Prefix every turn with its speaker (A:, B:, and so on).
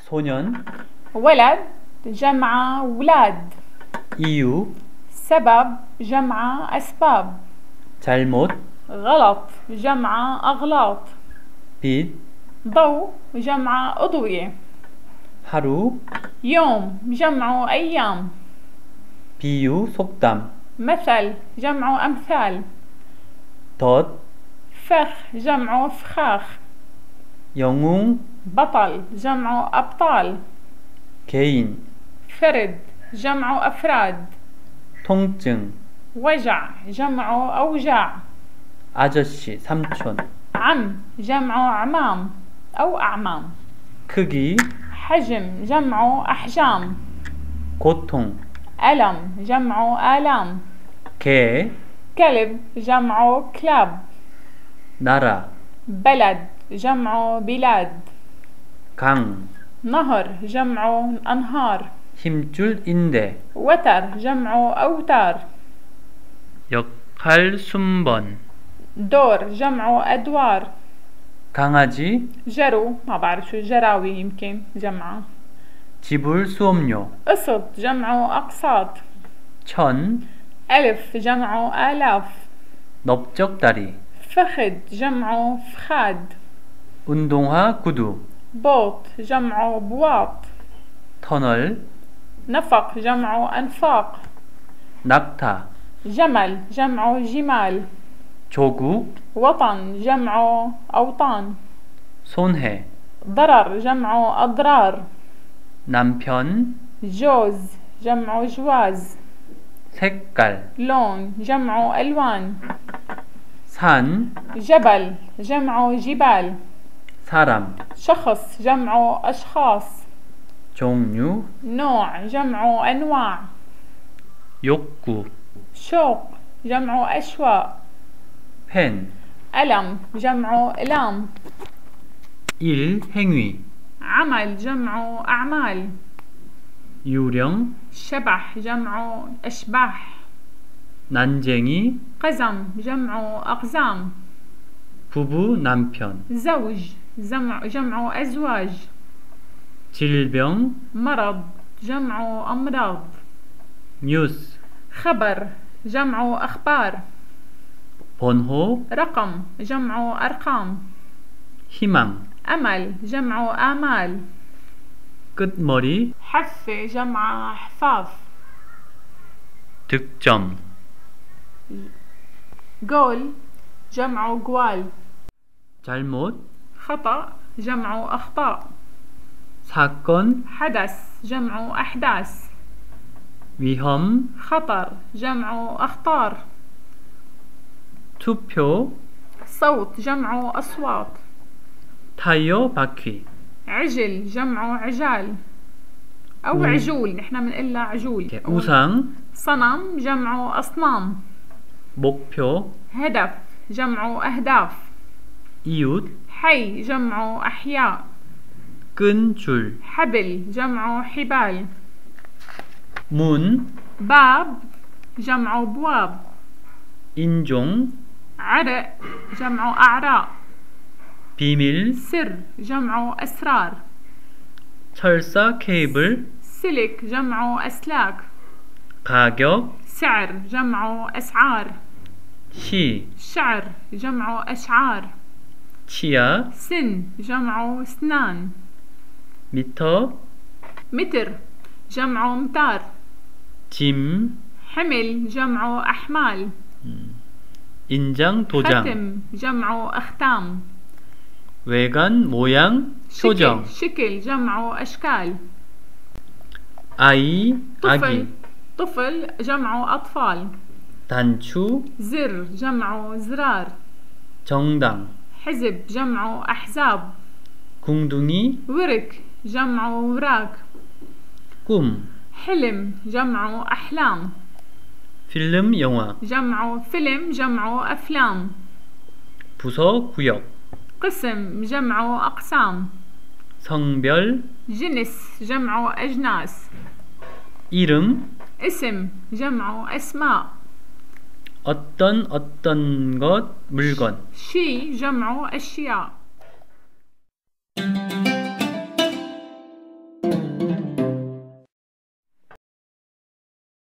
A: 소년
B: ولد جمع ولاد.
A: 이유
B: سبب جمع أسباب.
A: 잘못
B: غلط جمع أغلاط.
A: 빛
B: ضوء جمع أضوية.
A: 하루
B: يوم جمع أيام.
A: 비유 속담
B: مثل جمع أمثال.
A: 덫
B: فخ جمع فخاخ.
A: 영웅
B: بطل جمع أبطال.
A: 개인
B: فرد جمع أفراد.
A: 통증
B: وجع جمع أوجاع.
A: 아저씨 삼촌
B: عم جمع عمام أو أعمام.
A: 크기
B: حجم جمع أحجام.
A: 고통
B: ألم جمع آلام.
A: 개
B: كلب جمع كلاب.
A: 나라
B: بلد جمع بلاد.
A: 강
B: نهر جمع أنهار.
A: 힘줄 인대
B: وتر جمع أوتار.
A: 역할 순번
B: دور جمع أدوار.
A: 강아지
B: جرو ما بعرف شو جراوي يمكن جمعه.
A: 지불 수업료
B: قسط جمع أقساط.
A: 천
B: ألف جمع آلاف.
A: 넓적다리
B: فخد جمع فخاد.
A: 운동화 구두
B: بوط جمع بواط.
A: 터널
B: نفق جمع أنفاق.
A: 낙타
B: جمل جمع جمال.
A: 조국
B: وطن جمع أوطان.
A: 손해
B: ضرر جمع أضرار.
A: 남편
B: جوز جمع جواز.
A: 색깔
B: لون جمع ألوان.
A: 산
B: جبل جمع جبال.
A: 사람
B: شخص جمع أشخاص.
A: 종류
B: نوع جمع أنواع.
A: 욕구
B: شوق جمع أشواق.
A: 펜
B: ألم جمع إلام.
A: 일 행위
B: عمل جمع أعمال.
A: 유령
B: شبح جمع أشباح.
A: 난쟁이
B: قزم جمع أقزام.
A: 부부 남편
B: زوج جمع أزواج.
A: 질병
B: مرض جمع أمراض.
A: 뉴스
B: خبر جمع أخبار.
A: 번호
B: رقم جمع أرقام.
A: 희망
B: أمل جمع آمال.
A: 끝머리
B: حفة جمع حفاف.
A: 득점
B: جول جمع جوال.
A: 잘못
B: خطأ جمع أخطاء.
A: 사건
B: حدث جمع أحداث.
A: 위험
B: خطر جمع أخطار.
A: 투표
B: صوت جمع أصوات.
A: 타이어 바퀴
B: عجل جمع عجال أو عجول، نحن بنقلها عجول.
A: 우상
B: صنم جمع أصنام.
A: 목표
B: هدف جمع أهداف.
A: 이웃
B: حي جمع أحياء.
A: 끈 줄
B: حبل جمع حبال.
A: 문
B: باب جمع بواب.
A: 인종
B: عرق جمع أعراء.
A: 비밀
B: سر جمع أسرار.
A: 철사 케이블
B: سلك جمع أسلاك.
A: 가격
B: سعر جمع أسعار.
A: 시
B: شعر جمع أشعار.
A: 치아
B: سن جمع سنان.
A: 미터
B: متر جمع متار.
A: 짐
B: حمل جمع أحمال.
A: 인장 도장
B: ختم جمع أختام.
A: 외관 모양 소정
B: شكل جمع أشكال.
A: 아이 아기
B: طفل جمع أطفال.
A: 단추
B: زر جمع زرار.
A: 정당
B: حزب جمع أحزاب.
A: 궁둥이
B: ورك جمع وراك.
A: 꿈
B: حلم جمع أحلام.
A: 필름 영화
B: جمع فيلم جمع أفلام.
A: 부서 구역
B: قسم جمع أقسام.
A: 성별
B: جنس جمع أجناس.
A: 이름
B: اسم جمع أسماء.
A: 어떤 것 물건
B: شي جمع أشياء.